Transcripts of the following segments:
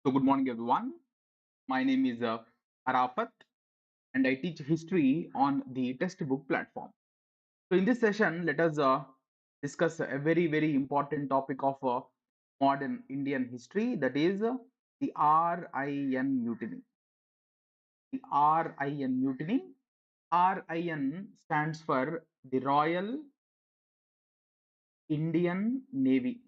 So, good morning, everyone. My name is Arafath, and I teach history on the textbook platform. So, in this session, let us discuss a very important topic of modern Indian history, that is the RIN Mutiny. The RIN Mutiny. RIN stands for the Royal Indian Navy.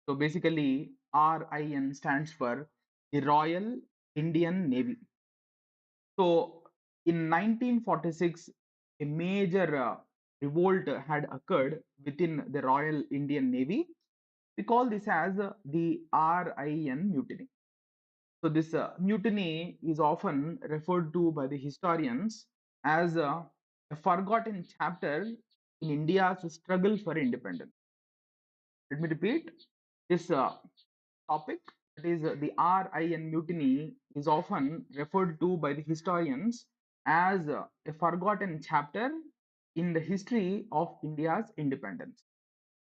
So, basically, RIN stands for the Royal Indian Navy. So in 1946, a major revolt had occurred within the Royal Indian Navy. We call this as the RIN Mutiny. So this mutiny is often referred to by the historians as a forgotten chapter in India's struggle for independence. Let me repeat this topic, that is the RIN mutiny, is often referred to by the historians as a forgotten chapter in the history of India's independence.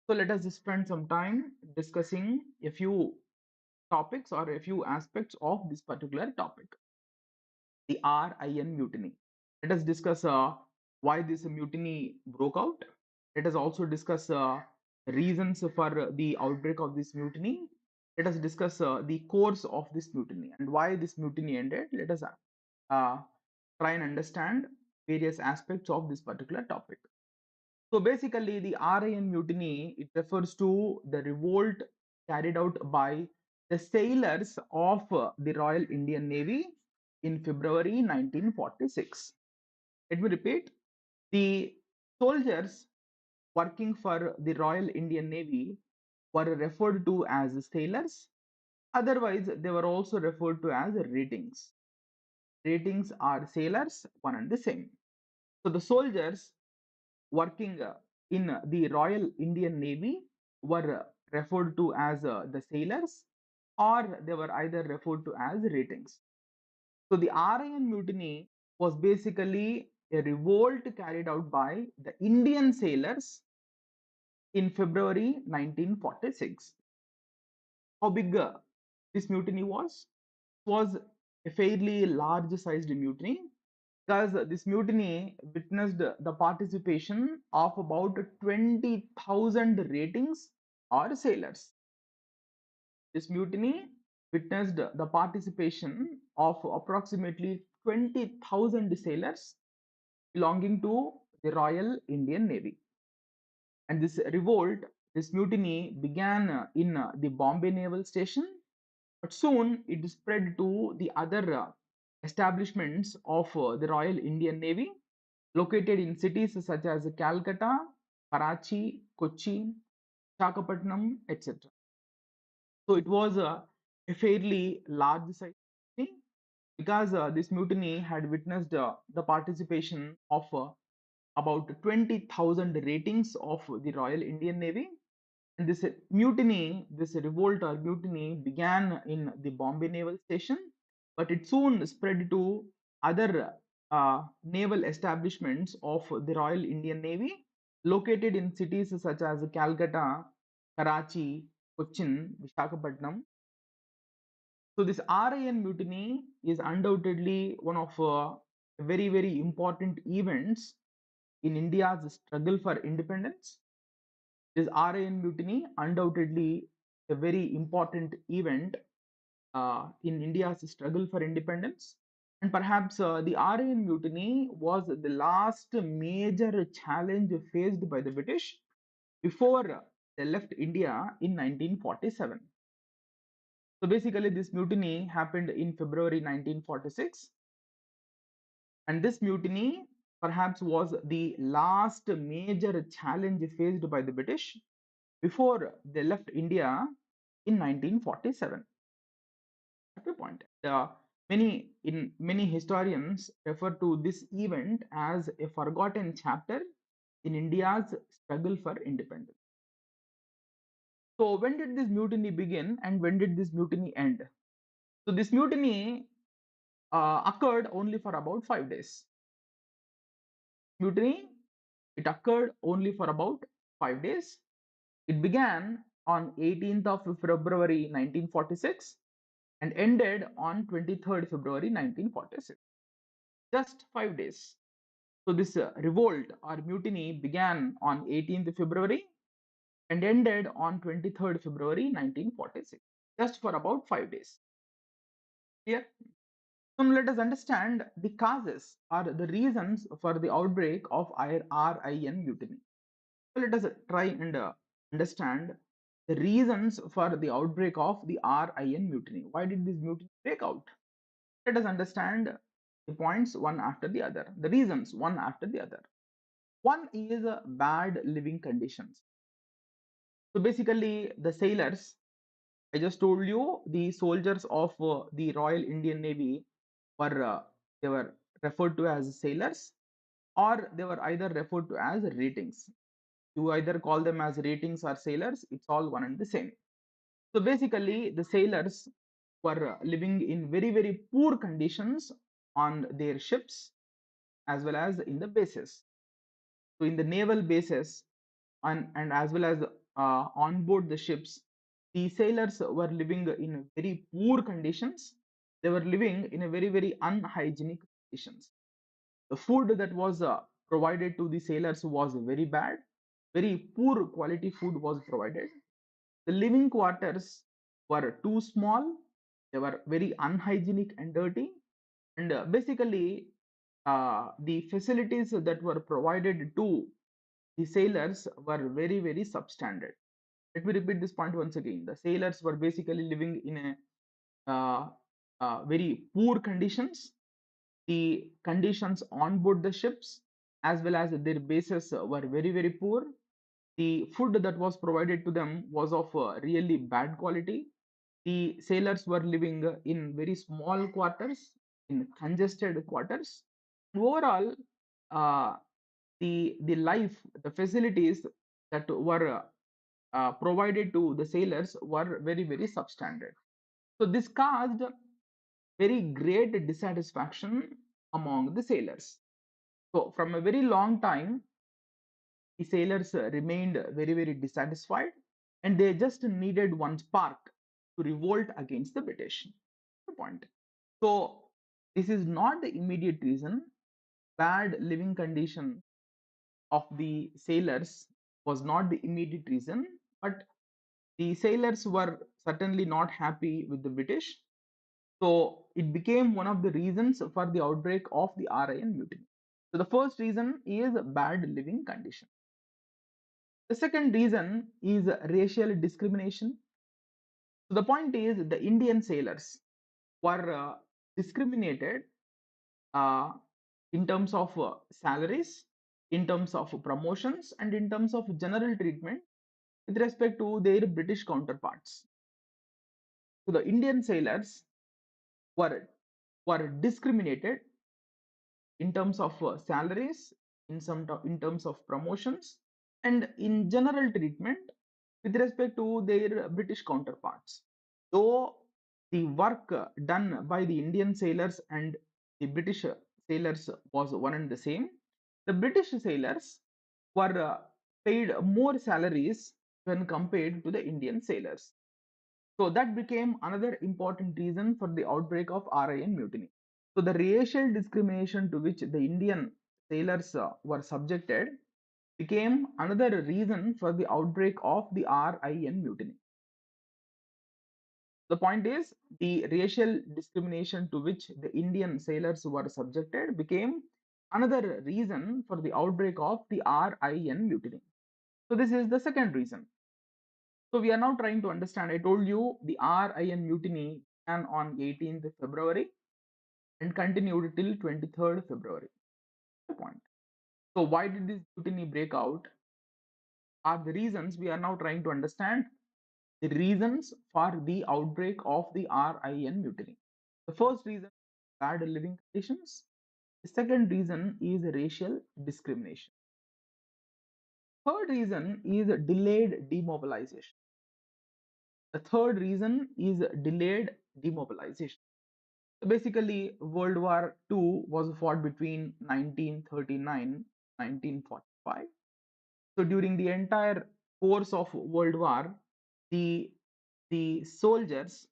So let us spend some time discussing a few topics or a few aspects of this particular topic, the RIN mutiny. Let us discuss why this mutiny broke out. Let us also discuss reasons for the outbreak of this mutiny. Let us discuss the course of this mutiny and why this mutiny ended. Let us uh, try and understand various aspects of this particular topic. So basically, the RIN mutiny, it refers to the revolt carried out by the sailors of the Royal Indian Navy in February 1946. Let me repeat, the soldiers working for the Royal Indian Navy were referred to as sailors. Otherwise, they were also referred to as ratings. Ratings are sailors, one and the same. So the soldiers working in the Royal Indian Navy were referred to as the sailors, or they were either referred to as ratings. So the RIN mutiny was basically a revolt carried out by the Indian sailors in February 1946. How big this mutiny was? It was a fairly large sized mutiny, because this mutiny witnessed the participation of about 20,000 ratings or sailors. This mutiny witnessed the participation of approximately 20,000 sailors belonging to the Royal Indian Navy. And this revolt, this mutiny began in the Bombay Naval Station, but soon it spread to the other establishments of the Royal Indian Navy located in cities such as Calcutta, Karachi, Kochi, Visakhapatnam, etc. So it was a fairly large size mutiny, because this mutiny had witnessed the participation of about 20,000 ratings of the Royal Indian Navy. And this mutiny, this revolt or mutiny, began in the Bombay Naval Station, but it soon spread to other naval establishments of the Royal Indian Navy located in cities such as Calcutta, Karachi, Cochin, Visakhapatnam. So this RIN mutiny is undoubtedly one of very important events in India's struggle for independence. This RIN mutiny undoubtedly a very important event in India's struggle for independence. And perhaps the RIN mutiny was the last major challenge faced by the British before they left India in 1947. So basically, this mutiny happened in February 1946. And this mutiny perhaps was the last major challenge faced by the British before they left India in 1947. At the point, many historians refer to this event as a forgotten chapter in India's struggle for independence. So when did this mutiny begin and when did this mutiny end? So this mutiny occurred only for about 5 days. Mutiny, it occurred only for about 5 days. It began on 18th of February 1946 and ended on 23rd February 1946. Just 5 days. So this revolt or mutiny began on 18th February and ended on 23rd February 1946, just for about 5 days. Clear? So now let us understand the causes or the reasons for the outbreak of RIN mutiny. So let us try and understand the reasons for the outbreak of the RIN mutiny. Why did this mutiny break out? Let us understand the points one after the other, the reasons one after the other. One is bad living conditions. So basically, the sailors, I just told you, the soldiers of the Royal Indian Navy were they were referred to as sailors, or they were either referred to as ratings. You either call them as ratings or sailors; it's all one and the same. So basically, the sailors were living in very poor conditions on their ships as well as in the bases. So in the naval bases and as well as on board the ships, the sailors were living in very poor conditions. They were living in a very unhygienic conditions. The food that was provided to the sailors was very bad. Very poor quality food was provided. The living quarters were too small. They were very unhygienic and dirty. And basically, the facilities that were provided to the sailors were very substandard. Let me repeat this point once again. The sailors were basically living in very poor conditions. The conditions on board the ships as well as their bases were very poor. The food that was provided to them was of really bad quality. The sailors were living in very small quarters, in congested quarters. Overall, uh, the life, the facilities that were provided to the sailors were very substandard. So this caused very great dissatisfaction among the sailors. So from a very long time, the sailors remained very dissatisfied, and they just needed one spark to revolt against the British. The point. So this is not the immediate reason. Bad living condition of the sailors was not the immediate reason, but the sailors were certainly not happy with the British. So it became one of the reasons for the outbreak of the RIN mutiny. So the first reason is bad living condition. The second reason is racial discrimination. So the point is the Indian sailors were discriminated uh, in terms of salaries, in terms of promotions, and in terms of general treatment with respect to their British counterparts. So the Indian sailors were discriminated in terms of salaries, in terms of promotions, and in general treatment with respect to their British counterparts. Though the work done by the Indian sailors and the British sailors was one and the same, the British sailors were paid more salaries when compared to the Indian sailors. So that became another important reason for the outbreak of RIN mutiny. So the racial discrimination to which the Indian sailors were subjected became another reason for the outbreak of the RIN mutiny. The point is, the racial discrimination to which the Indian sailors were subjected became another reason for the outbreak of the RIN mutiny. So this is the second reason. So we are now trying to understand. I told you the RIN mutiny began on 18th February and continued till 23rd February. Point. So why did this mutiny break out? Are the reasons we are now trying to understand the reasons for the outbreak of the RIN mutiny. The first reason, bad living conditions. The second reason is racial discrimination. Third reason is delayed demobilization. The third reason is delayed demobilization. So basically, World War II was fought between 1939 1945. So during the entire course of World War, the the soldiers,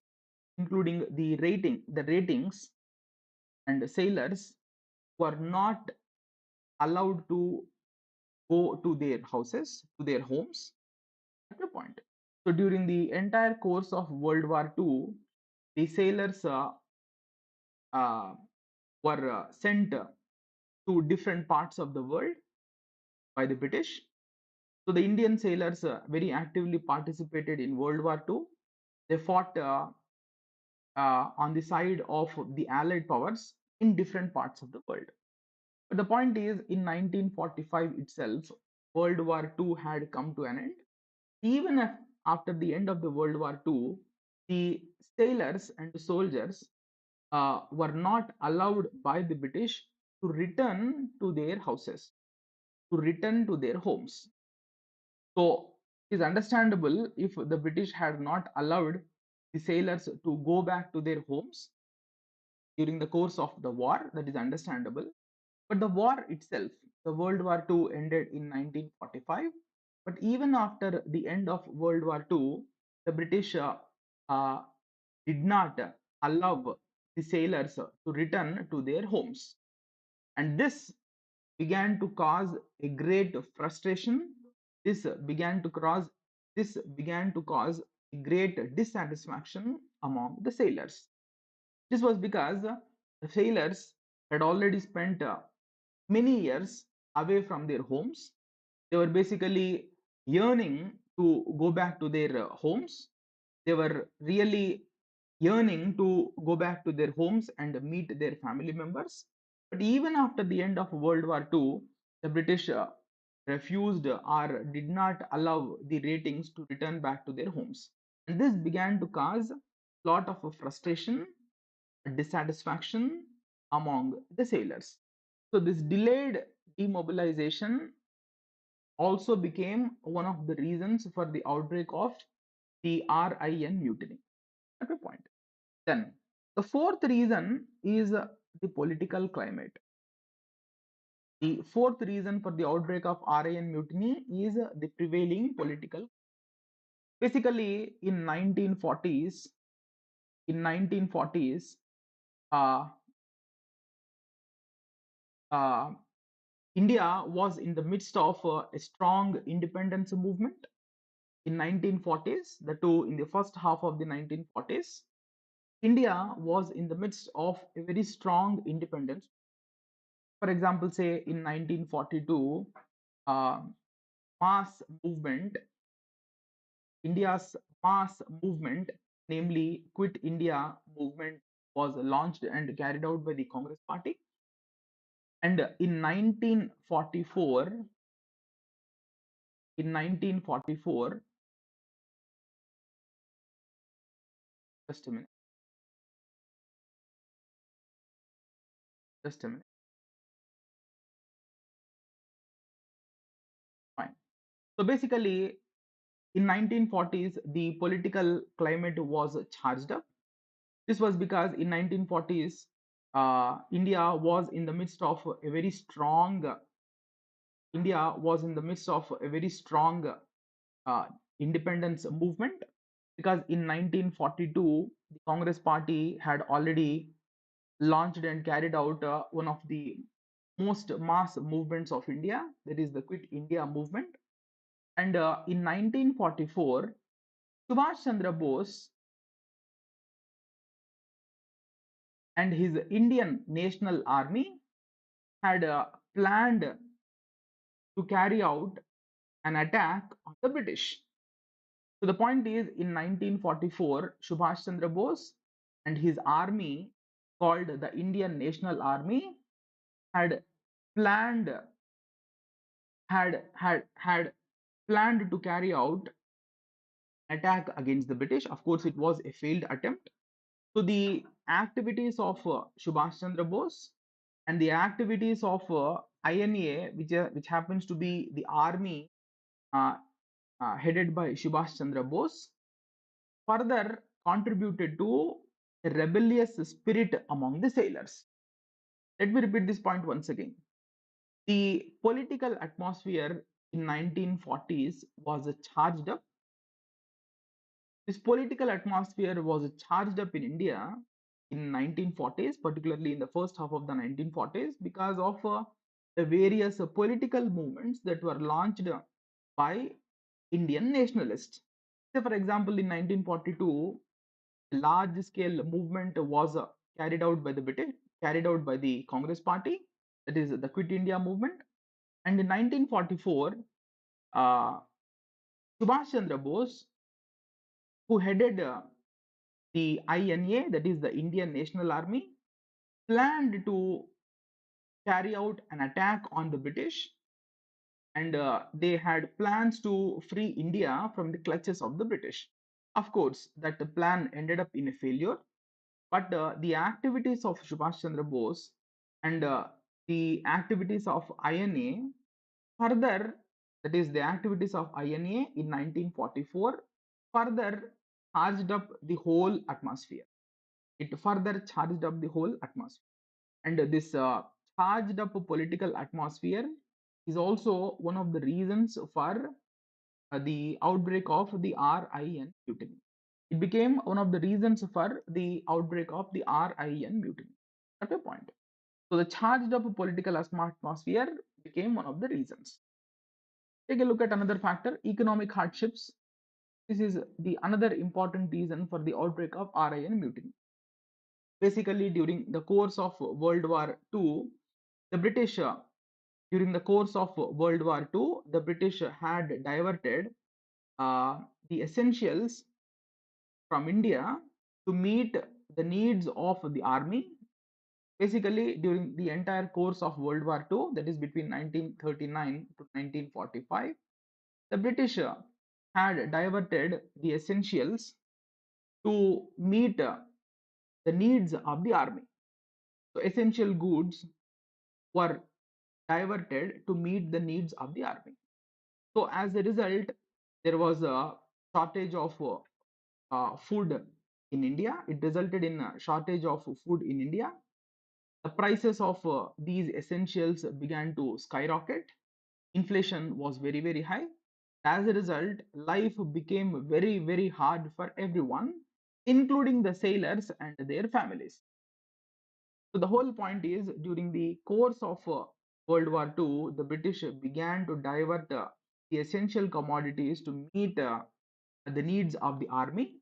including the ratings and the sailors, were not allowed to go to their houses, to their homes. At the point. So during the entire course of World War II, the sailors uh, were sent to different parts of the world by the British. So the Indian sailors very actively participated in World War II. They fought on the side of the Allied powers in different parts of the world. But the point is, in 1945 itself, World War II had come to an end. Even if after the end of the World War II, the sailors and the soldiers were not allowed by the British to return to their houses, to return to their homes. So it is understandable if the British had not allowed the sailors to go back to their homes during the course of the war. That is understandable. But the war itself, the World War II ended in 1945. But even after the end of World War II, the British uh, did not allow the sailors to return to their homes. And this began to cause a great frustration. This began to cause a great dissatisfaction among the sailors. This was because the sailors had already spent many years away from their homes. They were basically yearning to go back to their homes. They were really yearning to go back to their homes and meet their family members. But even after the end of World War II, the British refused or did not allow the ratings to return back to their homes. And this began to cause a lot of frustration, dissatisfaction among the sailors. So, this delayed demobilization also became one of the reasons for the outbreak of the RIN mutiny. At a point. Then, the fourth reason is the political climate. The fourth reason for the outbreak of RIN mutiny is the prevailing political. Basically, in 1940s, uh, uh, India was in the midst of a strong independence movement in 1940s. The two in the first half of the 1940s, India was in the midst of a very strong independence. For example, say in 1942, uh, mass movement, India's mass movement, namely Quit India movement, was launched and carried out by the Congress Party. And in 1944, just a minute, just a minute, fine. So basically, in 1940s, the political climate was charged up. This was because in 1940s, India was in the midst of a very strong India was in the midst of a very strong uh, independence movement, because in 1942 the Congress Party had already launched and carried out one of the most mass movements of India, that is the Quit India movement. And in 1944, Subhash Chandra Bose and his Indian National Army had planned to carry out an attack on the British. So the point is, in 1944, Subhash Chandra Bose and his army, called the Indian National Army, had planned had planned to carry out attack against the British. Of course, it was a failed attempt. So the activities of Subhash Chandra Bose and the activities of INA, which happens to be the army uh, headed by Subhash Chandra Bose, further contributed to a rebellious spirit among the sailors. Let me repeat this point once again. The political atmosphere in 1940s was charged up. This political atmosphere was charged up in India in 1940s, particularly in the first half of the 1940s, because of the various political movements that were launched by Indian nationalists. So, for example, in 1942, a large-scale movement was carried out by the British, carried out by the Congress Party, that is the Quit India movement. And in 1944, uh, Subhash Chandra Bose, who headed the INA, that is the Indian National Army, planned to carry out an attack on the British, and they had plans to free India from the clutches of the British. Of course, that the plan ended up in a failure, but the activities of Subhash Chandra Bose and the activities of INA further, that is the activities of INA in 1944, further charged up the whole atmosphere. It further charged up the whole atmosphere. And this charged up political atmosphere is also one of the reasons for the outbreak of the RIN mutiny. It became one of the reasons for the outbreak of the RIN mutiny. At a point. So the charged up political atmosphere became one of the reasons. Take a look at another factor, economic hardships. This is the another important reason for the outbreak of RIN mutiny. Basically, during the course of World War II, the British, during the course of World War II, the British had diverted the essentials from India to meet the needs of the army. Basically, during the entire course of World War II, that is between 1939 to 1945, the British had diverted the essentials to meet the needs of the army. So, essential goods were diverted to meet the needs of the army. So, as a result, there was a shortage of food in India. It resulted in a shortage of food in India. The prices of these essentials began to skyrocket. Inflation was very, very high. As a result, life became very, very hard for everyone, including the sailors and their families. So the whole point is, during the course of World War II, the British began to divert the essential commodities to meet the needs of the army.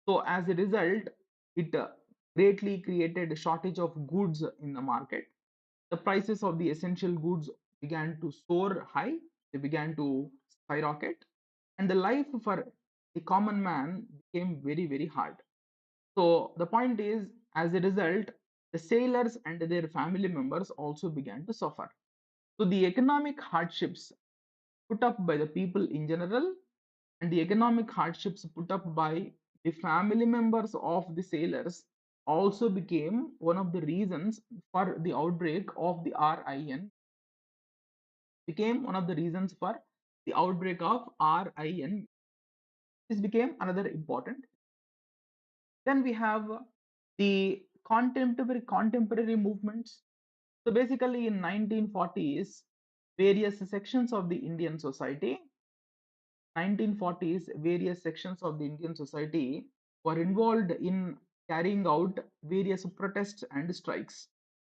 So as a result, it greatly created a shortage of goods in the market. The prices of the essential goods began to soar high, they began to skyrocket, and the life for the common man became very, very hard. So the point is, as a result, the sailors and their family members also began to suffer. So the economic hardships put up by the people in general and the economic hardships put up by the family members of the sailors also became one of the reasons for the outbreak of the RIN, became one of the reasons for the outbreak of RIN. This became another important. Then we have the contemporary movements. So basically in 1940s, various sections of the Indian society 1940s, various sections of the Indian society were involved in carrying out various protests and strikes.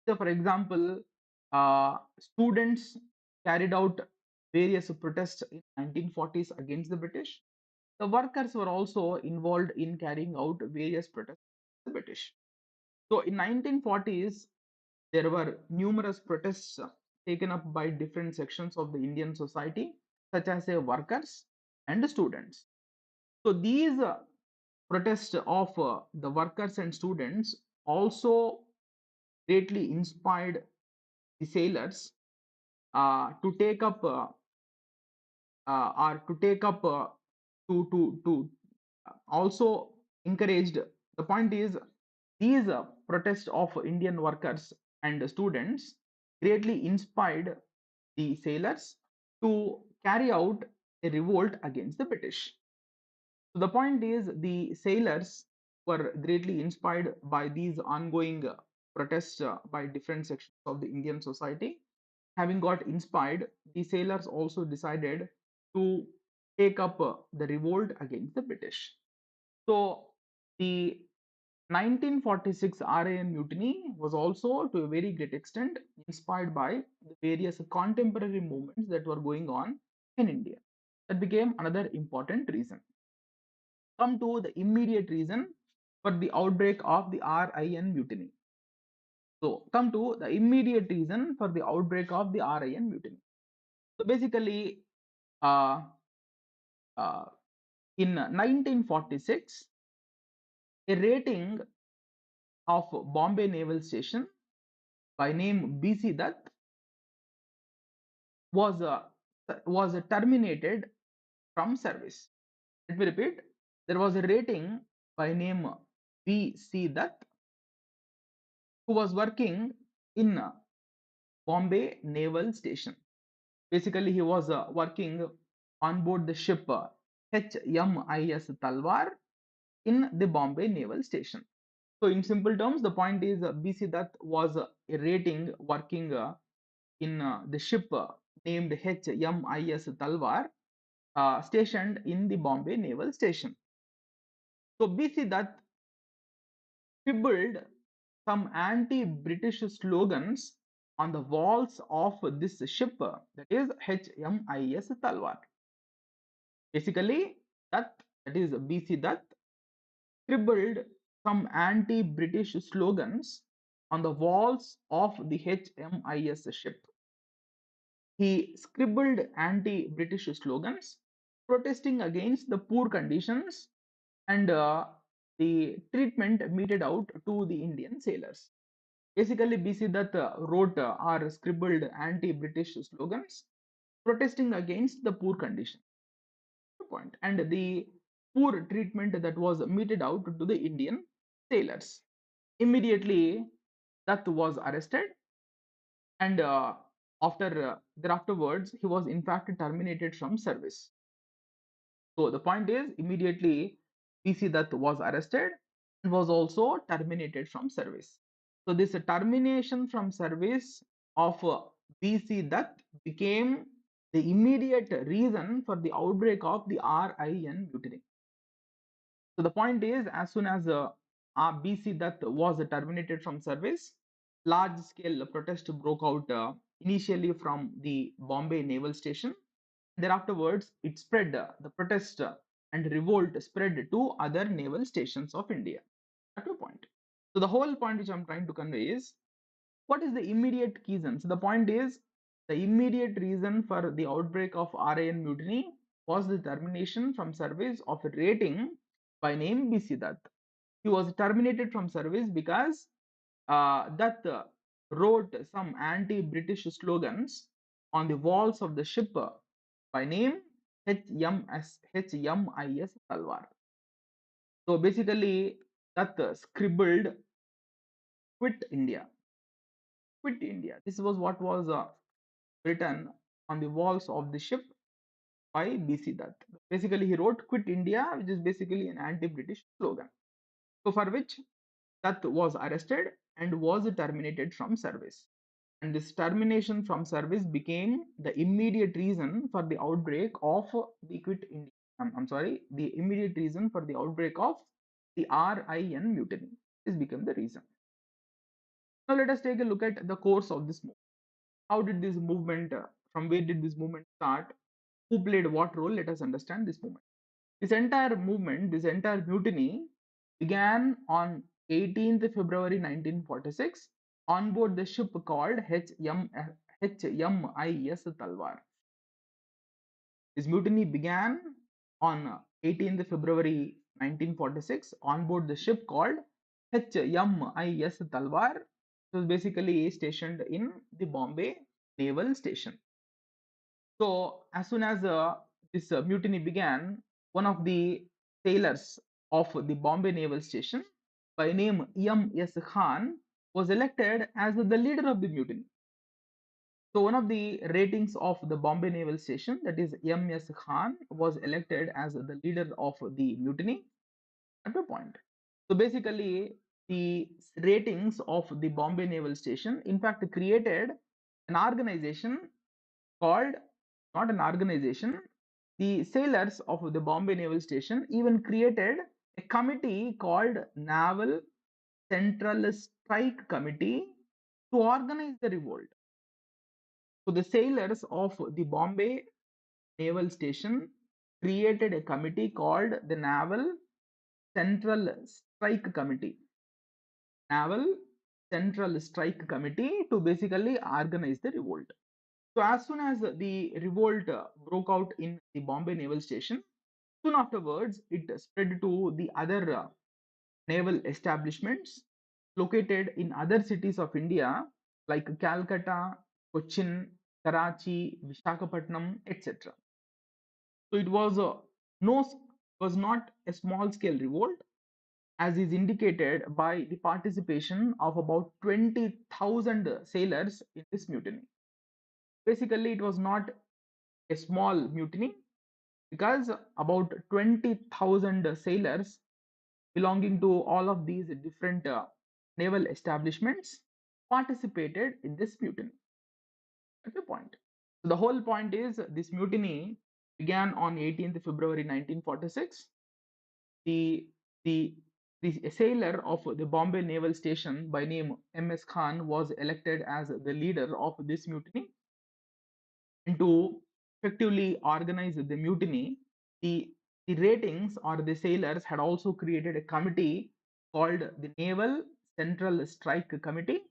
So, for example, students carried out various protests in 1940s against the British. The workers were also involved in carrying out various protests against the British. So, in 1940s, there were numerous protests taken up by different sections of the Indian society, such as workers and students. So these protests of the workers and students also greatly inspired the sailors to take up or to take up to also encouraged. The point is, these protests of Indian workers and students greatly inspired the sailors to carry out a revolt against the British. So the point is, the sailors were greatly inspired by these ongoing protests by different sections of the Indian society. Having got inspired, the sailors also decided to take up the revolt against the British. So the 1946 RIN mutiny was also to a very great extent inspired by the various contemporary movements that were going on in India. That became another important reason. Come to the immediate reason for the outbreak of the RIN mutiny. So come to the immediate reason for the outbreak of the RIN mutiny. So basically, uh, uh, in 1946, a rating of Bombay Naval Station by name BC Dutt was terminated from service. Let me repeat. There was a rating by name BC Dutt who was working in Bombay Naval Station. Basically, he was working on board the ship 𝐻𝐸𝐼S Talwar in the Bombay Naval Station. So, in simple terms, the point is BC Dutt was a rating working in the ship named 𝐻𝐸𝐼S Talwar stationed in the Bombay Naval Station. So, BC Dutt scribbled some anti-British slogans on the walls of this ship, that is 𝐻𝐸𝐼S Talwar. Basically, that is BC Dutt scribbled some anti-British slogans on the walls of the HMIS ship. He scribbled anti-British slogans protesting against the poor conditions and the treatment meted out to the Indian sailors. Basically, BC Dutt wrote or scribbled anti-British slogans protesting against the poor condition and the poor treatment that was meted out to the Indian sailors. Immediately, Dutt was arrested, and thereafterwards, he was in fact terminated from service. So the point is, immediately PC Dutt was arrested and was also terminated from service. So this termination from service of BC Dutt became the immediate reason for the outbreak of the RIN mutiny. So the point is, as soon as BC Dutt was terminated from service, large-scale protest broke out initially from the Bombay Naval Station. Thereafterwards, it spread the protest and revolt spread to other naval stations of India. At a point. So the whole point which I'm trying to convey is what is the immediate reason? So the point is the immediate reason for the outbreak of RIN mutiny was the termination from service of a rating by name BC Dutt. He was terminated from service because Dutt wrote some anti-British slogans on the walls of the ship by name HMIS Talwar. So basically, Dutt scribbled "Quit India." Quit India. This was what was written on the walls of the ship by BC Dutt. Basically, he wrote "Quit India," which is basically an anti-British slogan. So for which Dutt was arrested and was terminated from service. And this termination from service became the immediate reason for the outbreak of the Quit India. I'm sorry, the immediate reason for the outbreak of the RIN mutiny. This became the reason. Now let us take a look at the course of this movement. How did this movement, from where did this movement start? Who played what role? Let us understand this movement. This entire movement, this entire mutiny began on 18th February 1946 on board the ship called HMIS Talwar. This mutiny began on 18th February 1946 on board the ship called HMIS Talwar. It was basically stationed in the Bombay Naval Station. So as soon as this mutiny began, one of the sailors of the Bombay Naval Station by name M.S. Khan was elected as the leader of the mutiny. So one of the ratings of the Bombay Naval Station, that is M.S. Khan, was elected as the leader of the mutiny at a point. So basically, the ratings of the Bombay Naval Station, in fact, created an organization called, not an organization, the sailors of the Bombay Naval Station even created a committee called Naval Central Strike Committee to organize the revolt. So the sailors of the Bombay Naval Station created a committee called the Naval Central Strike Committee. Naval Central Strike Committee to basically organize the revolt. So as soon as the revolt broke out in the Bombay Naval Station, soon afterwards it spread to the other naval establishments located in other cities of India like Calcutta, Cochin, Karachi, Visakhapatnam, etc. So it was no was not a small scale revolt, as is indicated by the participation of about 20,000 sailors in this mutiny. Basically, it was not a small mutiny because about 20,000 sailors belonging to all of these different naval establishments participated in this mutiny. That's the point. So the whole point is this mutiny began on 18th February 1946. The the the sailor of the Bombay Naval Station by name M.S. Khan was elected as the leader of this mutiny. And to effectively organize the mutiny, the, the ratings or the sailors had also created a committee called the Naval Central Strike Committee.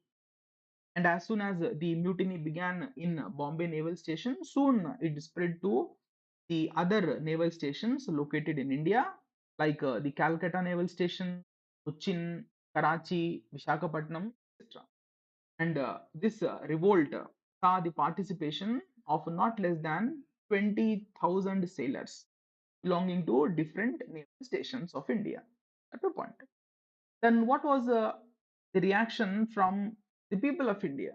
And as soon as the mutiny began in Bombay Naval Station, soon it spread to the other naval stations located in India, like the Calcutta Naval Station, Cochin, Karachi, Visakhapatnam, etc. And this revolt saw the participation of not less than 20,000 sailors belonging to different naval stations of India at a point. Then, what was the reaction from the people of India?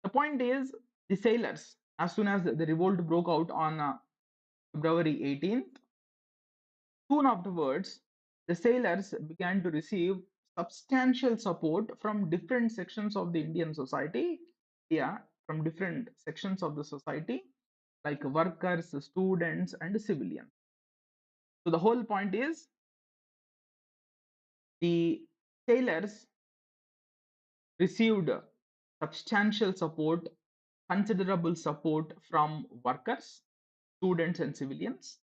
The point is, the sailors, as soon as the revolt broke out on February 18th, soon afterwards, the sailors began to receive substantial support from different sections of the Indian society. Yeah, from different sections of the society, like workers, students, and civilians. So the whole point is the sailors received substantial support, considerable support from workers, students, and civilians.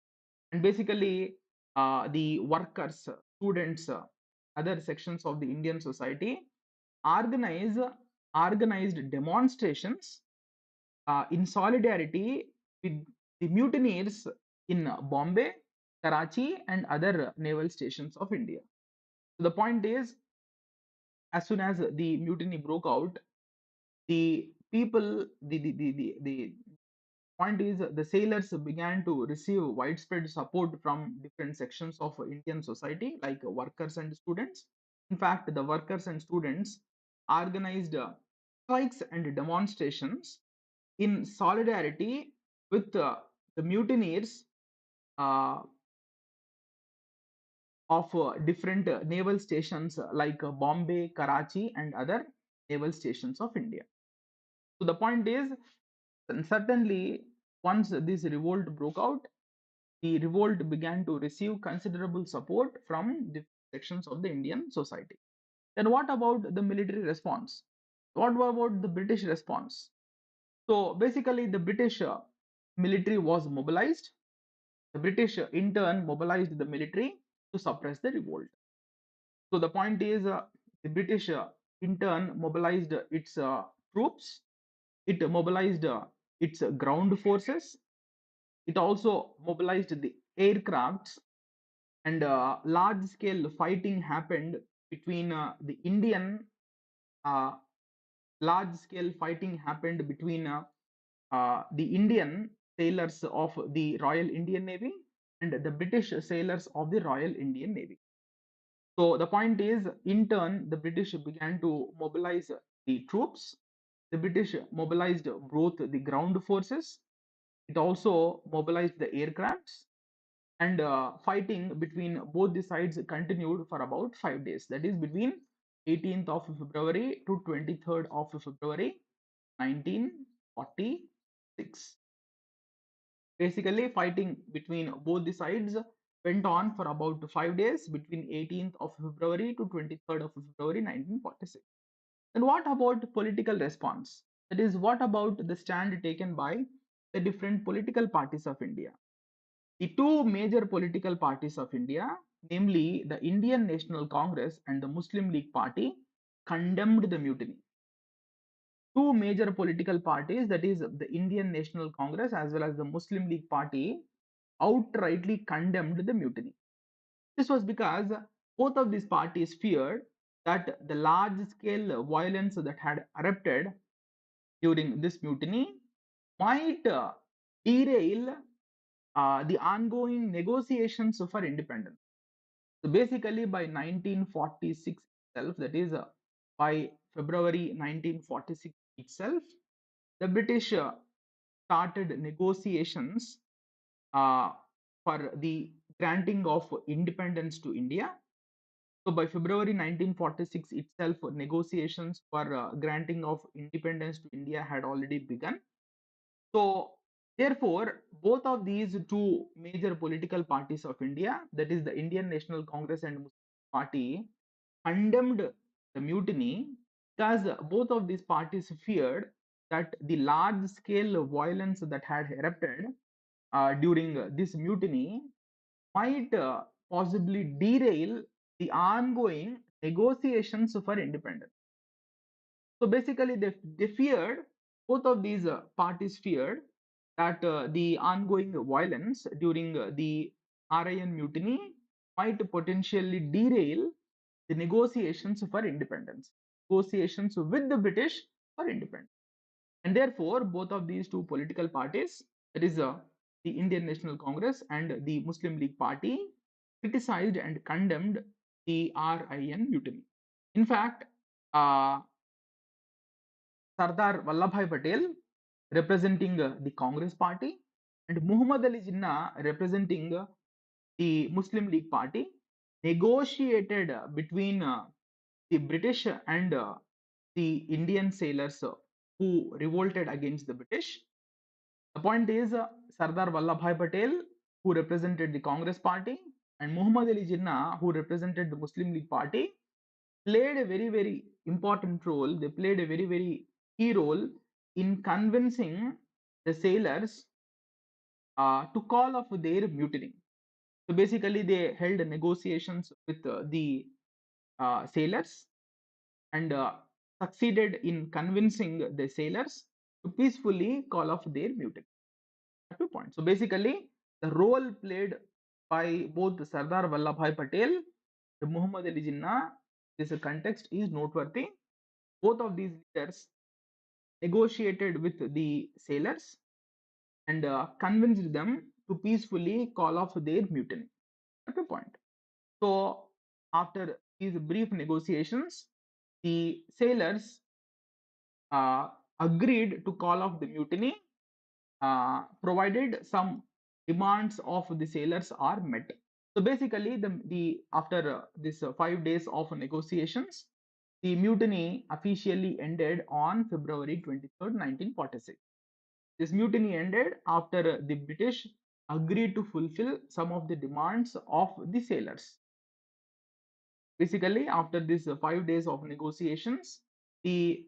And basically, the workers, students, other sections of the Indian society organize, organized demonstrations in solidarity with the mutineers in Bombay, Karachi, and other naval stations of India. So the point is, as soon as the mutiny broke out, the people, the point is, the sailors began to receive widespread support from different sections of Indian society, like workers and students. In fact, the workers and students organized strikes and demonstrations in solidarity with the mutineers uh, of different naval stations like Bombay, Karachi, and other naval stations of India. So the point is, certainly, once this revolt broke out, the revolt began to receive considerable support from different sections of the Indian society. Then, what about the military response? What about the British response? So, basically, the British military was mobilized. The British, in turn, mobilized the military to suppress the revolt. So, the point is, the British, in turn, mobilized its troops. It mobilized its ground forces. It also mobilized the aircrafts, and large scale fighting happened between the Indian uh, large scale fighting happened between the Indian sailors of the Royal Indian Navy and the British sailors of the Royal Indian Navy. So the point is, in turn, the British began to mobilize the troops. The British mobilized both the ground forces. It also mobilized the aircrafts, and fighting between both the sides continued for about 5 days. That is between 18th of February to 23rd of February 1946. Basically, fighting between both the sides went on for about 5 days between 18th of February to 23rd of February 1946. And what about political response? That is, what about the stand taken by the different political parties of India? The two major political parties of India, namely the Indian National Congress and the Muslim League Party, condemned the mutiny. Two major political parties, that is the Indian National Congress as well as the Muslim League Party, outrightly condemned the mutiny. This was because both of these parties feared that the large scale violence that had erupted during this mutiny might derail the ongoing negotiations for independence. So basically, by 1946 itself, that is, by February 1946 itself, the British started negotiations uh, for the granting of independence to India. So by February 1946 itself, negotiations for granting of independence to India had already begun. So therefore, both of these two major political parties of India, that is the Indian National Congress and Muslim Party, condemned the mutiny because both of these parties feared that the large scale violence that had erupted during this mutiny might possibly derail the ongoing negotiations for independence. So basically, they feared, both of these parties feared that the ongoing violence during the RIN mutiny might potentially derail the negotiations for independence, negotiations with the British for independence. And therefore, both of these two political parties, that is the Indian National Congress and the Muslim League Party, criticized and condemned the RIN mutiny. In fact, Sardar Vallabhbhai Patel, representing the Congress Party, and Muhammad Ali Jinnah, representing the Muslim League Party, negotiated between the British and the Indian sailors who revolted against the British. The point is, Sardar Vallabhbhai Patel, who represented the Congress Party, and Muhammad Ali Jinnah, who represented the Muslim League Party, played a very, very important role. They played a very, very key role in convincing the sailors to call off their mutiny. So basically, they held negotiations with the sailors and succeeded in convincing the sailors to peacefully call off their mutiny. 2 points. So basically, the role played by both Sardar Vallabhbhai Patel and Muhammad Ali Jinnah, this context is noteworthy. Both of these leaders negotiated with the sailors and convinced them to peacefully call off their mutiny. 2 point. So after these brief negotiations, the sailors uh, agreed to call off the mutiny, provided some demands of the sailors are met. So basically, the after this 5 days of negotiations, the mutiny officially ended on February 23rd, 1946. This mutiny ended after the British agreed to fulfill some of the demands of the sailors. Basically, after these 5 days of negotiations, the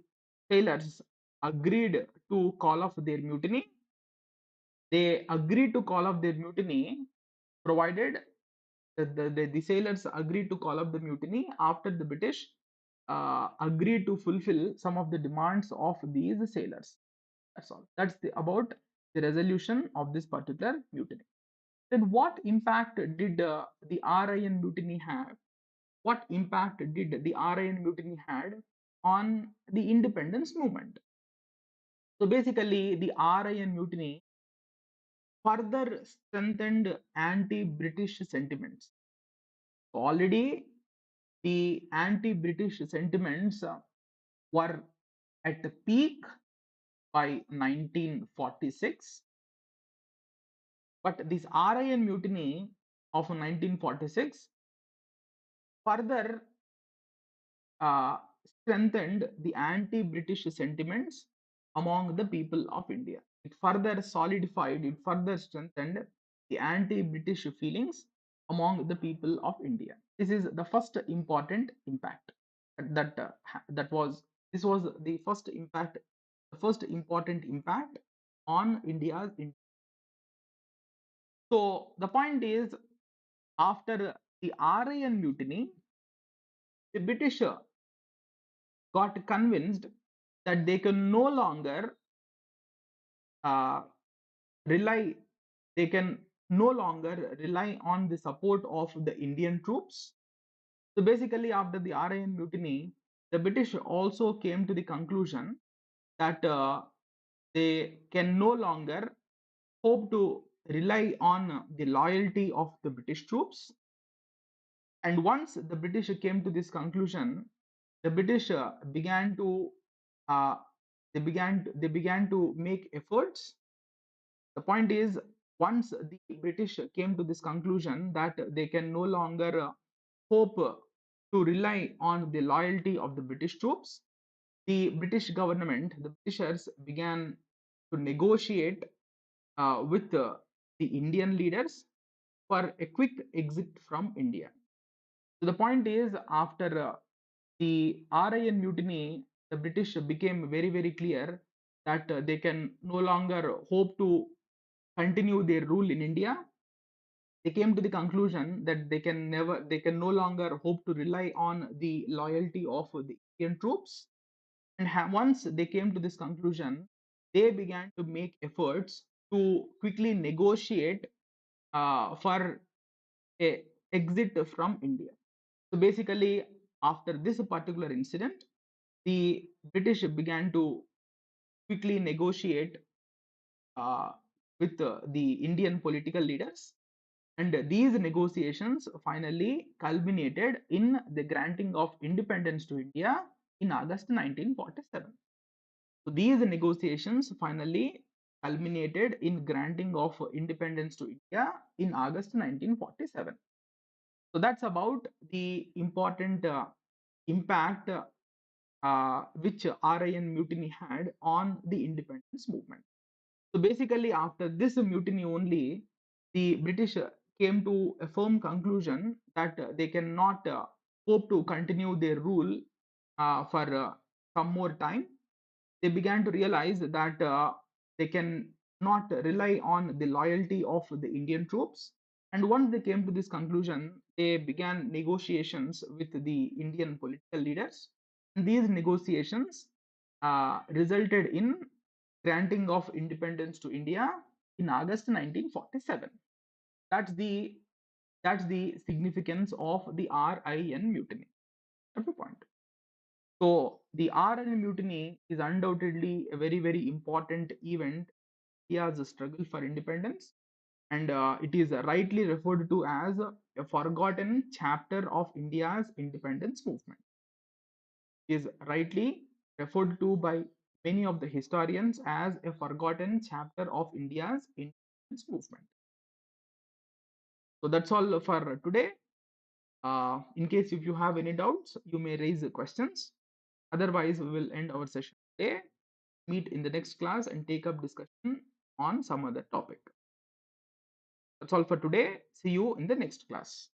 sailors agreed to call off their mutiny. They agreed to call off their mutiny, provided the sailors agreed to call off the mutiny after the British agreed to fulfill some of the demands of these sailors. That's all. That's about the resolution of this particular mutiny. Then, what impact did the RIN mutiny have? What impact did the RIN mutiny had on the independence movement? So basically, the RIN mutiny further strengthened anti-British sentiments. Already, the anti-British sentiments were at the peak by 1946, but this RIN mutiny of 1946 further uh, strengthened the anti-British sentiments among the people of India. It further solidified, it further strengthened the anti-British feelings among the people of India. This is the first important impact that that was this was the first impact, the first important impact on India's. So the point is, after the RIN mutiny, the British got convinced that they can no longer uh, rely they can no longer rely on the support of the Indian troops. So basically, after the RIN mutiny, the British also came to the conclusion that they can no longer hope to rely on the loyalty of the British troops. And once the British came to this conclusion, the British began to uh, they began to make efforts. The point is, once the British came to this conclusion that they can no longer hope to rely on the loyalty of the British troops, the British government, the Britishers began to negotiate with the Indian leaders for a quick exit from India. So the point is, after the RIN mutiny, the British became very, very clear that they can no longer hope to continue their rule in India. They came to the conclusion that they can no longer hope to rely on the loyalty of the Indian troops. And once they came to this conclusion, they began to make efforts to quickly negotiate for a exit from India. So basically, after this particular incident, the British began to quickly negotiate uh, with the Indian political leaders, and these negotiations finally culminated in the granting of independence to India in August 1947. So these negotiations finally culminated in granting of independence to India in August 1947. So that's about the important impact which RIN mutiny had on the independence movement. So basically, after this mutiny only, the British came to a firm conclusion that they cannot hope to continue their rule for some more time. They began to realize that they can not rely on the loyalty of the Indian troops. And once they came to this conclusion, they began negotiations with the Indian political leaders. And these negotiations resulted in granting of independence to India in August 1947. That's the that's the significance of the RIN mutiny. That's the point. So the RIN mutiny is undoubtedly a very, very important event in India's struggle for independence, and it is rightly referred to as a forgotten chapter of India's independence movement. It is rightly referred to by many of the historians as a forgotten chapter of India's independence movement. So that's all for today. In case if you have any doubts, you may raise the questions. Otherwise, we will end our session today. Meet in the next class and take up discussion on some other topic. That's all for today. See you in the next class.